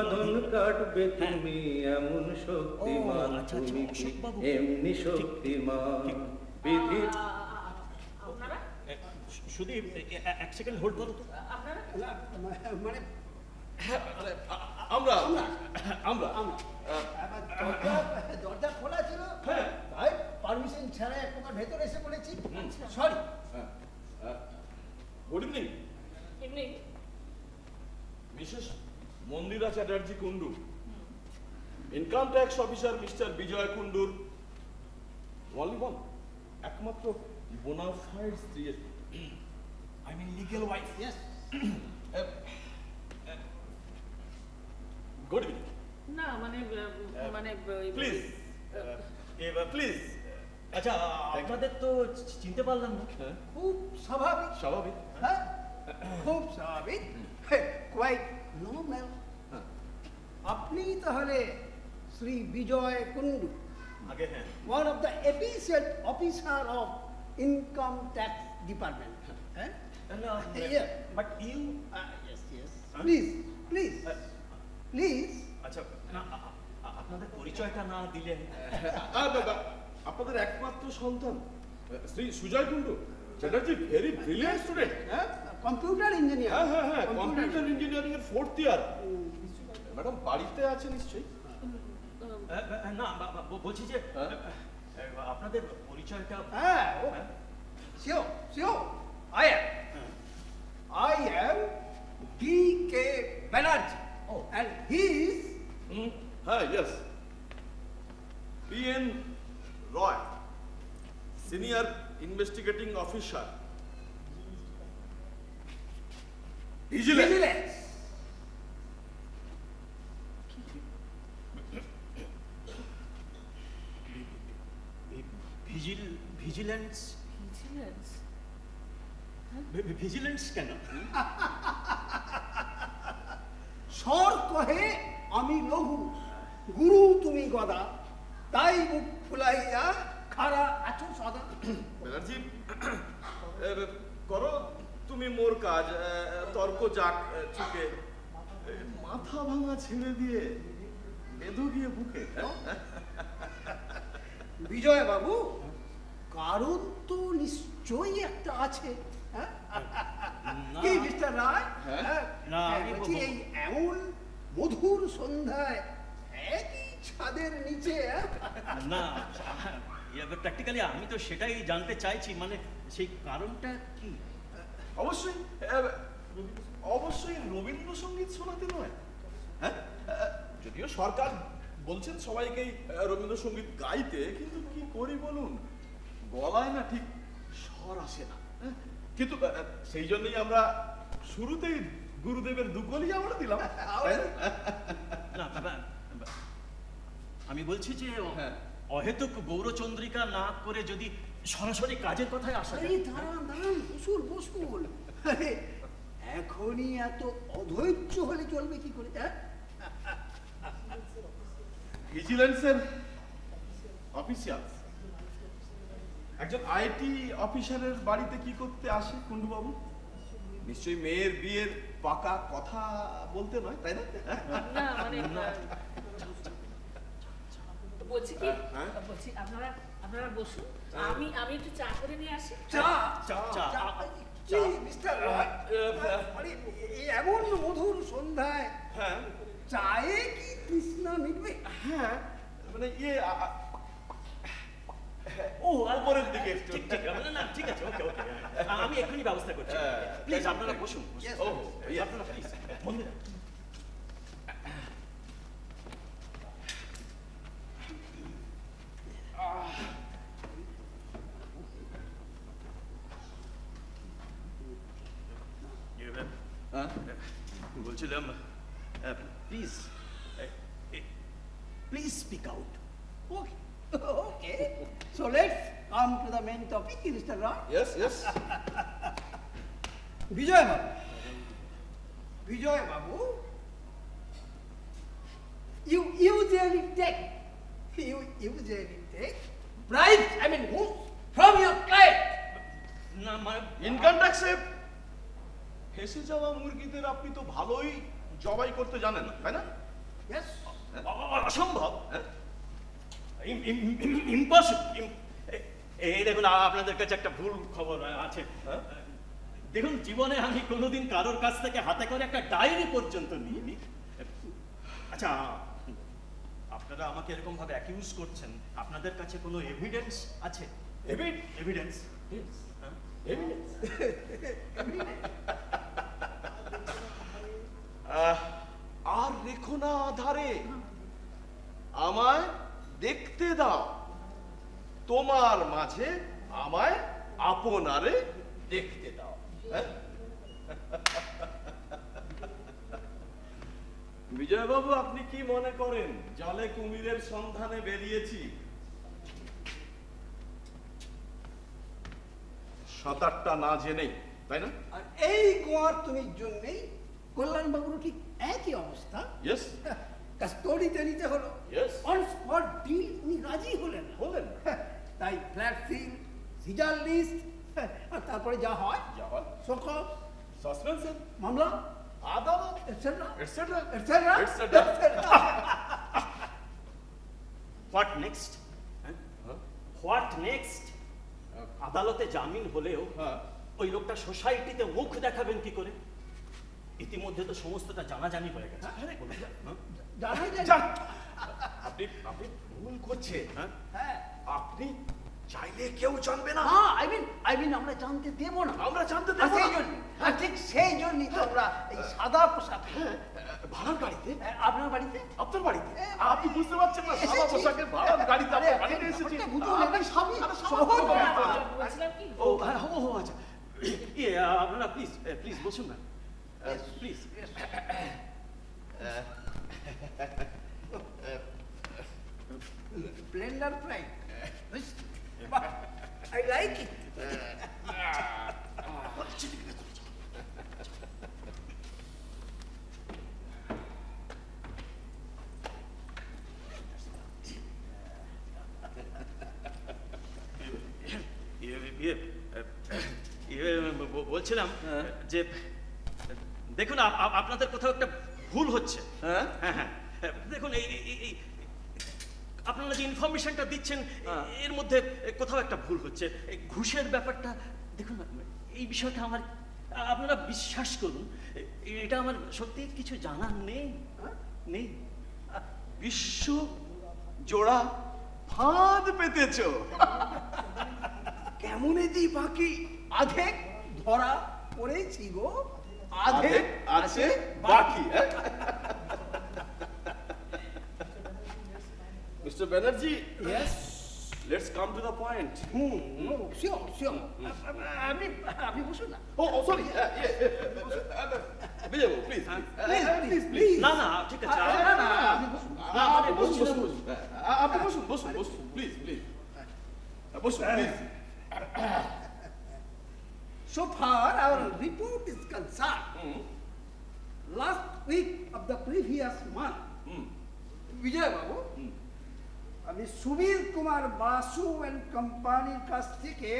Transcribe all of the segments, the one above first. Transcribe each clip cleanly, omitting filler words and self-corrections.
সাধন কাটবে তুমি এমন শক্তিমান, তুমি কি এমনি শক্তিমান বিধি। আপনারা শুধু এক সেকেন্ড হোল্ড করো তো। আপনারা মানে আমরা আমরা দরজা খোলা ছিল, তাই পারমিশন ছাড়া এক প্রকার ভেতরে এসে বলেছি। সরি। গুড ইভিনিং এমনি Mrs Mandira Chatterjee Kundu, income tax officer mister Bijoy কুন্ডুর ওনলি ওয়ান, একমাত্র বোনাফাইড স্ত্রী, I mean legal wife. Yes. Good evening. না মানে মানে প্লিজ প্লিজ। আচ্ছা, আপনাদের তো চিনতে পারলাম না। খুব স্বাভাবিক। স্বাভাবিক। হ্যাঁ, খুব স্বাভাবিক, কোয়াইট নর্মাল। আপনি তাহলে শ্রী বিজয় কুন্ডু, আগে হ্যাঁ, one of the efficient officer of income tax department. Yeah. But you Yes, yes. Please, please, please. আচ্ছা না, আপনাদের পরিচয়টা না দিলে। আপনাদের একমাত্র সন্তান Shri Sujoy Kundu Chatterjee, very brilliant student. Computer engineer. হ্যাঁ হ্যাঁ হ্যাঁ, কম্পিউটার ইঞ্জিনিয়ারিং এর 4th ইয়ার। ম্যাডাম বাড়িতে আছে নিশ্চয়ই? না, বলছি যে আপনাদের পরিচয়টা। Sure, sure. I am D.K. Banerjee. Oh. And he is হ্যাঁ, yes, PN Roy, senior investigating officer, vigilance. vigilance. Vigilance. Vigilance vigilance কেন? স্বর কহে আমি লঘু, গুরু তুমি গদা, তাই মুখ ফুলাইয়া খাড়া আছো সদা। ব্যানার্জি, করো তুমি মোর কাজ, তর্ক যাক চুকে, মাথা ভাঙা ছেড়ে দিয়ে বেঁধো গিয়ে বুকে। বিজয় বাবু, কারণ তো নিশ্চয়ই একটা আছে। হ্যাঁ? না। কি মিস্টার রায়? হ্যাঁ? না, হ্যাঁ, আমি বলছি, এই এমন মধুর সন্ধ্যায় একই ছাদের নিচে না, প্র্যাকটিক্যালি আমি তো সেটাই জানতে চাইছি, মানে সেই কারণটা কি? অবশ্যই অবশ্যই রবীন্দ্রসঙ্গীত শোনাতে নয়। হ্যাঁ, যদিও সরকার বলছেন সবাইকেই রবীন্দ্রসঙ্গীত গাইতে, কিন্তু কি করি বলুন, গলায় না ঠিক স্বর আসে না। কিন্তু সেই জন্যই আমরা শুরুতেই গুরুদেবের দুকলি আমরা দিলাম। না বাবা, আমি বলছি যে হ্যাঁ। অহেতুক গৌরচন্দ্রিকা না করে যদি সরাসরি কাজের কথায় আসা আরে যায়। দাঁড়ান দাঁড়ান, বসুন বসুন। আরে এখনই এত অধৈর্য হলে চলবে কি করে? হ্যাঁ, ভিজিলেন্সের অফিসিয়াল একজন আইটি অফিসারের বাড়িতে কি করতে আসে কুন্ডু বাবু? নিশ্চয়ই মেয়ের বিয়ের পাকা কথা বলতে নয়, তাই না? না মানে বলছি কি, হ্যাঁ? বলছি আপনারা আপনারা বসুন, আমি একটু চা করে নিয়ে আসি। চা চা। চা কি মিস্টার রায়? আরে এই এমন মধুর সন্ধ্যায় হ্যাঁ চায়ে কি তৃষ্ণা মিটবে? হ্যাঁ, মানে ও উপরের দিকে একটু। ঠিক ঠিক, না ঠিক আছে, ওকে ওকে, আমি এখনই ব্যবস্থা করছি। প্লিজ আপনারা বসুন। Yes, ও sir. আপনারা প্লিজ মন্দিরা। বলছিলাম, please please speak out. Okay. Okay. So let's come to the main topic, Mr. Roy. Yes yes. Vijay Babu. Vijay Babu. You usually take bribes, I mean, from your client. না মানে income ট্যাক্সে ফেসে যাওয়া মুরগিদের আপনি তো ভালোই জবাই করতে জানেন, তাই না? অসম্ভব। ইম্পসিবল। এই দেখুন, আপনাদের কাছে একটা ভুল খবর আছে। দেখুন, জীবনে আমি কোনোদিন কারোর কাছ থেকে হাতে করে একটা ডায়েরি পর্যন্ত নিইনি। আচ্ছা, আপনারা আমাকে এরকম ভাবে অ্যাকিউজ করছেন, আপনাদের কাছে কোনো এভিডেন্স আছে? এভিডেন্স? আর রেখো না আধারে, আমায় দেখতে দাও, তোমার মাঝে আমায় আপনারে দেখতে দাও। বিজয়বাবু, আপনি কি মনে করেন জলে কুমিরের সন্ধানে বেরিয়েছি? 7-8টা না জেনেই, তাই না? আর এই গোয়ার তুমি জন্যেই কল্যাণবাবুর ঠিক একই অবস্থা। ইয়েস, কাস্টডিতে নিতে হলো। Yes. অন স্পট ডিল উনি রাজি হলেন না। বলেন তাই ফ্ল্যাট সিল, সিজার লিস্ট, আর তারপরে যা হয় সকল সাসপেনশন, মামলা, আদালত, etcetera etcetera etcetera etcetera. What next? What next? আদালতে জামিন হলেও ওই লোকটা সোসাইটিতে মুখ দেখাবেন কি করে? ইতিমধ্যে তো সমস্তটা জানাজানি হয়ে গেছে। জানাই যায়। আপনি আপনি ভুল করছেন। হ্যাঁ, আপনি চাইলে কেউ জানবে না। আই মিন আমরা জানতে দেব না। আমরা জানতে আর দেব সেই না। জন্য, আর ঠিক সেই জন্যই তো আমরা এই সাদা পোশাক। ভাড়ার গাড়িতে? আপনার বাড়িতে? আপনার বাড়িতে? আপনি বুঝতে পারছেন না, সাদা পোশাকে ভাড়ার গাড়িতে আপনার বাড়িতে এসেছি। সহজ ব্যাপার। বলছিলাম কি, ও আচ্ছা, আপনারা প্লিজ প্লিজ বসুন না, please. Blender fry. I like it. বলছিলাম যে দেখুন, আপনাদের কোথাও একটা ভুল হচ্ছে। হ্যাঁ হ্যাঁ, দেখুন, এই আপনারা যে ইনফরমেশনটা দিচ্ছেন এর মধ্যে কোথাও একটা ভুল হচ্ছে। ঘুষের ব্যাপারটা দেখুন, এই বিষয়টা আমার, আপনারা বিশ্বাস করুন, এটা আমার সত্যি কিছু জানার নেই। নেই। বিশ্ব জোড়া ফাঁদ পেতেছো। কেমনে দি বাকি আধেক ধরা পড়েছি গো, আধেক আছে বাকি। Mr. Banerjee, Yes. let's come to the point. Sure. আপনি বসুন না। Oh, sorry. Vijay, please. Please. না না, ঠিক আছে। না, আপনি বসুন। আপনি বসুন, please. বসুন, please. So far, our report is concerned. Last week of the previous month, Vijay Babu, আমি সুবীর কুমার বাসু এন্ড কোম্পানির কাছ থেকে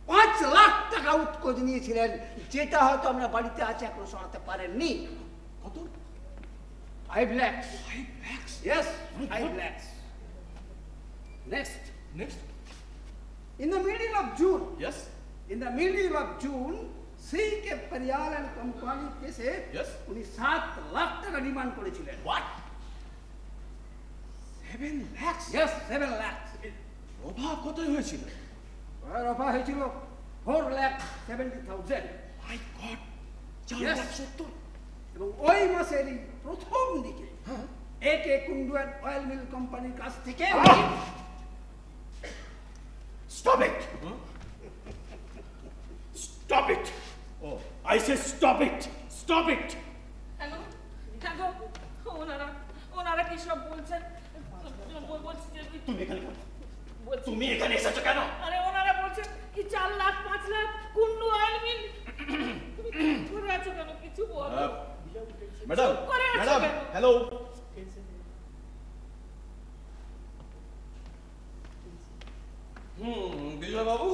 5 লাখ টাকা উৎকোচ নিয়েছিলেন, যেটা হয়তো আমরা বাড়িতে আছে এখনো সরাতে পারেননি। কত? 5 lakhs. 5 lakhs? Yes, 5 lakhs. Next. In the middle of June, Yes. C.K. Paryal and Company কেসে Yes. উনি 7 লাখ টাকা ডিমান্ড করেছিলেন। What? 7 lakhs? Yes, 7 lakhs. অভাব কতই হয়েছিল? আর অফার হয়েছিল 4,70,000। My God! Yes. 4,70,000? এবং ওই মাসেরই প্রথম দিকে A.K. Kundu and oil mill কোম্পানির কাছ থেকে Stop it! Stop it! Oh, I say stop it! Stop it! কেন ওনারা কি সব বলছেন? বলছি যে তুমি এখানে এসেছো কেন? আরে ওনারা বলছেন কি 4 লাখ 5 লাখ কুন্ডু অয়েল মিল। তুমি করে আছো কেন? কিছু বলো। ম্যাডাম, করে আছো ম্যাডাম, কেন? হ্যালো। বিজয় বাবু,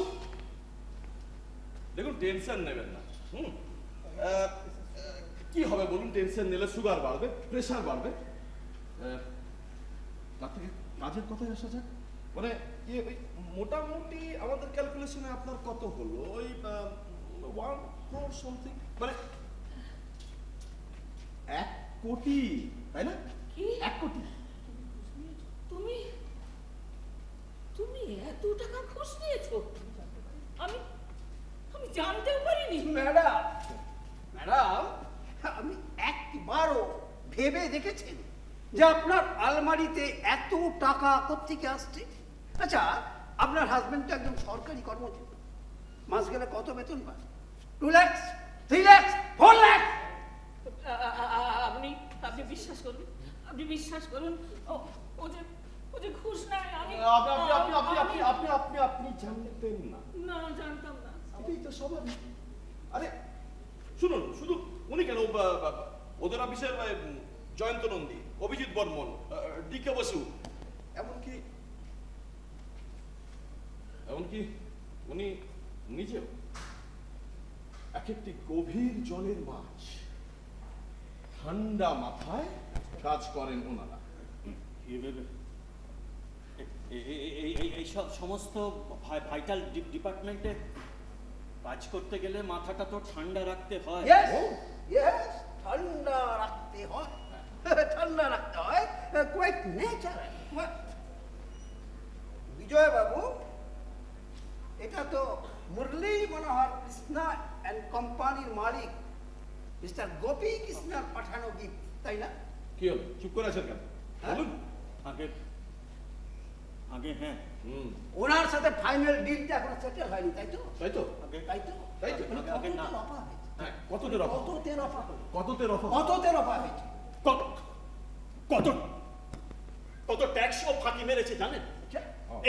দেখুন, টেনশন নেবেন না। কি হবে বলুন? টেনশন নিলে সুগার বাড়বে, প্রেশার বাড়বে। তার থেকে কাজের কথায় আসা যাক। মানে ওই মোটামুটি আমাদের ক্যালকুলেশনে আপনার কত হলো? ওই 1 crore something, মানে 1 কোটি, তাই না? কি? 1 কোটি। তুমি তুমি এত টাকা ঘুষ নিয়েছো? আমি আমি জানতেও পারিনি। ম্যাডাম, ম্যাডাম, আমি একবারও ভেবে দেখেছেন যে আপনার আলমারিতে এত টাকা কোত্থেকে আসছে? আচ্ছা, আপনার হাজবেন্ড তো একজন সরকারি কর্মচারী, মাস গেলে কত বেতন পায়? 2 লাখ, 3 লাখ, 4 লাখ? আপনি আপনি বিশ্বাস করুন, আপনি বিশ্বাস করুন, ও যে ঘুষ নেয় আমি আপনি জানতেন না? না, জানতাম না। এটাই তো স্বাভাবিক। আরে শুনুন, শুধু উনি কেন, ওদের অফিসের জয়ন্ত নন্দী, অভিজিৎ বর্মন, ডিকে বসু, এমনকি উনি নিজেও এক একটি গভীর জলের মাছ, ঠান্ডা মাথায় কাজ করেন ওনারা। এই সব সমস্ত ভাইটাল ডিপার্টমেন্টে কাজ করতে গেলে মাথাটা তো ঠান্ডা রাখতে হয়। Yes, yes, ঠান্ডা রাখতে হয়, ঠান্ডা রাখতে হয়, quite natural. বিজয় বাবু, এটা তো মুরলী মনোহর কৃষ্ণা অ্যান্ড কোম্পানির মালিক মিস্টার গোপী কৃষ্ণার পাঠানো গিফট, তাই না? কি হলো, চুপ করে আছেন কেন? বলুন। আগে হ্যাঁ, ওনার সাথে ফাইনাল ডিলটা এখন সেটেল হয়নি, তাই তো? তাই তো? তাই তো? তাই তো? মানে আগে না। কততে রফা হয়েছে? হ্যাঁ, কততে রফা? কততে রফা হয়েছে? কততে রফা? কততে রফা হয়েছে? কত ট্যাক্স ও ফাঁকি মেরেছে জানেন?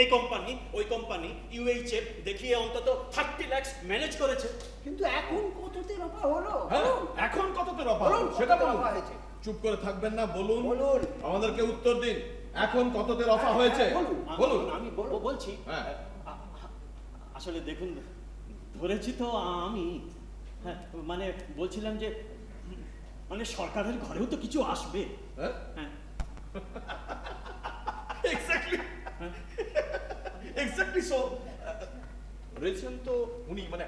এই কোম্পানি ওই কোম্পানি ইউএইচএফ দেখিয়ে অন্তত 30 লাখ ম্যানেজ করেছে। কিন্তু এখন কততে রফা হলো? হ্যাঁ, এখন কততে রফা? বলুন, সেটা কততে বলুন। রফা হয়েছে? চুপ করে থাকবেন না, বলুন। বলুন। আমাদেরকে উত্তর দিন, এখন কততে রফা হয়েছে? বলুন। আমি বলছি, হ্যাঁ। আসলে দেখুন, ধরেছি তো আমি, হ্যাঁ, মানে বলছিলাম যে মানে সরকারের ঘরেও তো কিছু আসবে। হ্যাঁ, হ্যাঁ, এক্স্যাক্টলি সো। বলেছেন তো উনি, মানে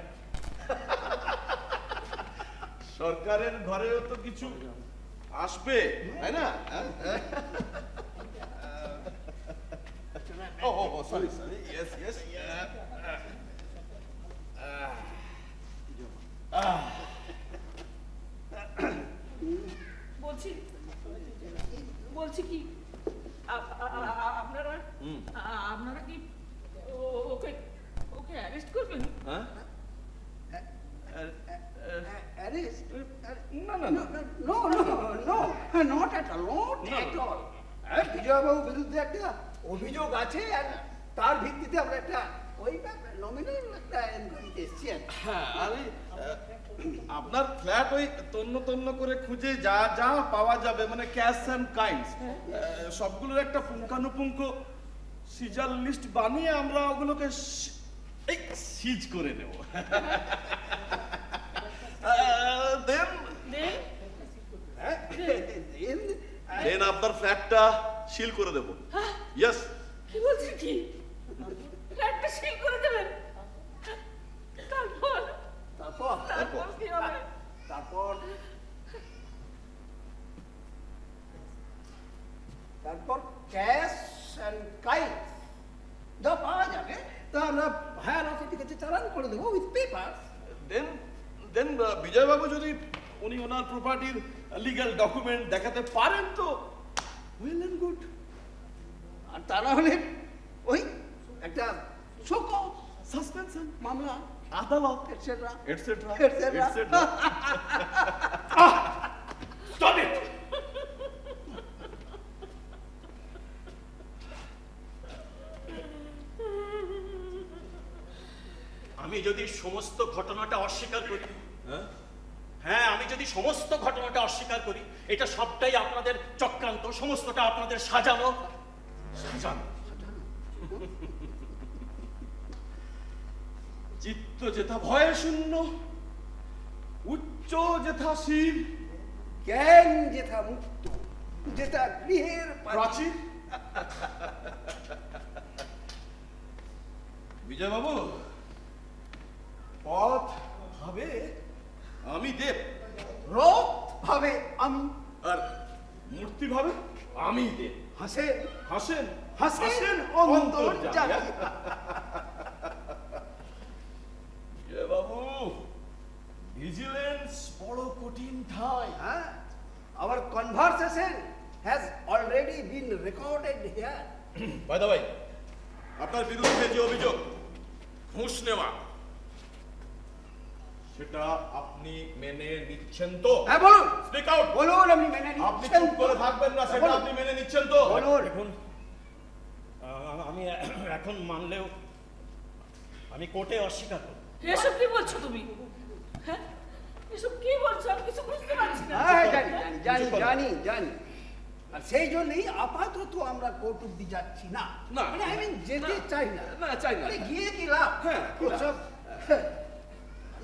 সরকারের ঘরেও তো কিছু আসবে, তাই না? ও সরি, ইয়েস ইয়েস। বলছি কি আপনারা কি ওকে অ্যারেস্ট করবেন? হ্যাঁ, Arrest? না না না, No, not at all. বিজয়বাবুর বিরুদ্ধে একটা অভিযোগ আছে, আর তার ভিত্তিতে আমরা একটা ওই নমিনাল একটা এনকোয়ারিতে এসেছি। হ্যাঁ, আমি আপনার ফ্ল্যাট ওই তন্ন করে খুঁজে যা যা পাওয়া যাবে, মানে ক্যাশ অ্যান্ড কাইন্ডস, সবগুলোর একটা পুঙ্খানুপুঙ্খ সিজার লিস্ট বানিয়ে আমরা ওগুলোকে সিজ করে নেব। দেন আপনার ফ্ল্যাটটা সিল করে দেব। ইয়েস। কি বলছেন? কি ফ্ল্যাটটা সিল করে দেবেন? তারপর কি হবে? তারপর ক্যাশ অ্যান্ড কাইন্ড যা পাওয়া যাবে তা আমরা হায়ার অথরিটির কাছে চালান করে দেবো উইথ পেপার। দেন বিজয়বাবু যদি উনি ওনার প্রপার্টির লিগ্যাল ডকুমেন্ট দেখাতে পারেন তো ওয়েল এন্ড গুড। আর তা না হলে ওই একটা শোক সাসপেনশন, মামলা, আদালত, etcetera etcetera etcetera. Etcetera. Stop it. আমি যদি সমস্ত ঘটনাটা অস্বীকার করি, হ্যাঁ আমি যদি সমস্ত ঘটনাটা অস্বীকার করি, এটা সবটাই আপনাদের চক্রান্ত, সমস্তটা আপনাদের সাজানো। চিত্ত যেথা ভয়ে শূন্য, উচ্চ যেথা শির, জ্ঞান যেথা মুক্ত, যেটা গৃহের প্রাচীর। বিজয়বাবু, পথ ভাবে আমি দেব, রথ ভাবে আমি, আর মূর্তি ভাবে আমি দেব। হাসেন হাসেন হাসেন অন্তর্যামী। বিজয়বাবু, ভিজিলেন্স বড় কঠিন ঠাই। Our conversation has already been recorded here. By the way, আপনার বিরুদ্ধে যে অভিযোগ ঘুষ নেওয়া, সেটা আপনি মেনে নিচ্ছেন তো? হ্যাঁ বলুন, স্পিক আউট। বলুন আপনি মেনে আপনি নিচ্ছেন চুপ করে থাকবেন না, সেটা আপনি মেনে নিচ্ছেন তো? বলুন। দেখুন, আমি এখন মানলেও আমি কোর্টে অস্বীকার করব। এসব কি বলছো তুমি? হ্যাঁ, এসব কি বলছো? আমি কিছু বুঝতে পারছি না। হ্যাঁ জানি জানি জানি জানি জানি আর সেই জন্যই আপাতত আমরা কোর্ট অব্দি যাচ্ছি না। না। মানে আমি যেতে চাই না। না, চাই না। আরে গিয়ে কি লাভ? হ্যাঁ, কি লাভ? ওসব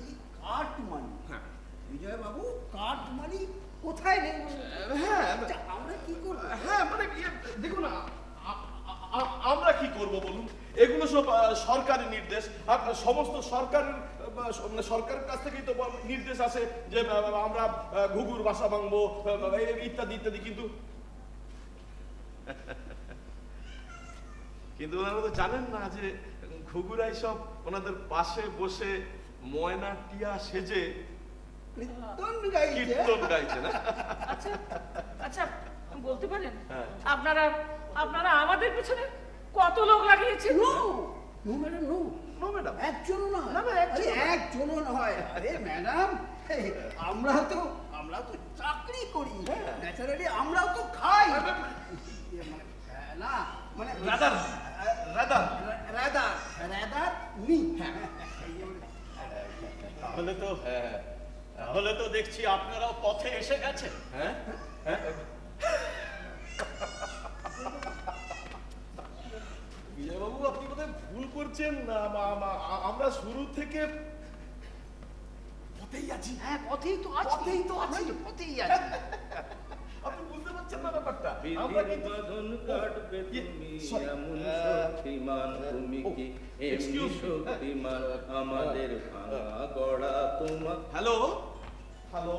এই কাট মানি, বিজয় বাবু, কাট মানি কোথায় নেই? হ্যাঁ, আচ্ছা, আমরা কি করব? হ্যাঁ, মানে দেখুন, আমরা কি করব বলুন? এগুলো সব সরকারি নির্দেশ, আর সমস্ত সরকারের সরকারের কাছ থেকেই তো নির্দেশ আসে যে আমরা ঘুঘুর বাসা ভাঙবো ইত্যাদি ইত্যাদি। কিন্তু কিন্তু ওনারা তো জানেন না যে ঘুঘুরাই সব ওনাদের পাশে বসে ময়না টিয়া সেজে কীর্তন গাইছে। কীর্তন গাইছে না? আচ্ছা আচ্ছা, বলতে পারেন হ্যাঁ। আপনারা আমাদের পেছনে কত লোক লাগিয়েছেন? No no madam, no no madam, একজনও নয়। না, না, একজনও আরে নয়। একজনও নয়। আরে ম্যাডাম, আমরা তো চাকরি করি, ন্যাচারালি আমরাও তো খাই। না মানে rather rather rather rather me. তাহলে তো দেখছি আপনারাও পথে এসে গেছেন। হ্যাঁ বিজয়বাবু, আপনি বোধহয় ভুল করছেন না। আমরা শুরু থেকে পথেই আছি। হ্যাঁ পথেই তো আছি, পথেই তো আছি। আমরা তো পথেই আছি। আপনি বুঝতে পারছেন না ব্যাপারটা? আমরা বিধির কিন্তু বাঁধন কাটবে তুমি, sorry. এমন শক্তিমান তুমি কি, এমনি excuse me. শক্তিমান আমাদের ভাঙা গড়া তোমার। Hello hello